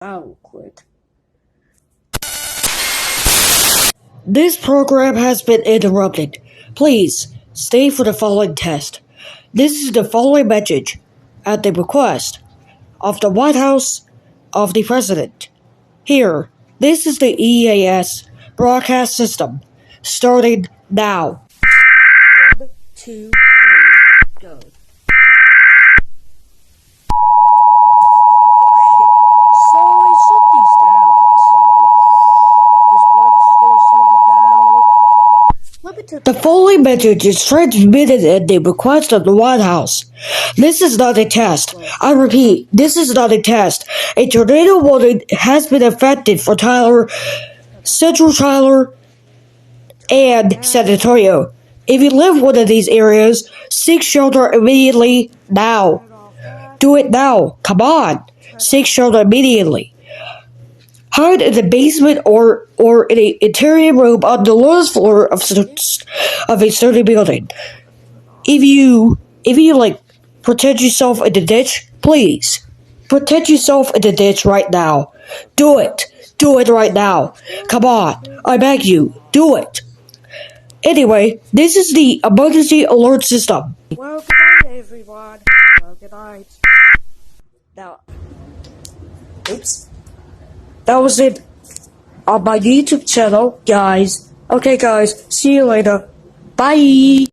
I'll quit. This program has been interrupted. Please stay for the following test. This is the following message at the request of the White House of the President. Here, this is the EAS broadcast system, starting now. 1, 2, 3, go. Sorry, shut these down. The following message is transmitted at the request of the White House. This is not a test. I repeat, this is not a test. A tornado warning has been affected for Central Tyler, and San Antonio. If you live in one of these areas, seek shelter immediately now. Do it now. Come on. Seek shelter immediately. Hide in the basement or in an interior room on the lowest floor of a sturdy building. If you protect yourself in the ditch, please. Protect yourself in the ditch right now. Do it. Do it right now. Come on. I beg you. Do it. Anyway, this is the emergency alert system. Well, good night, everyone. Well, good night. Now, oops. That was it on my YouTube channel, guys. Okay, guys. See you later. Bye.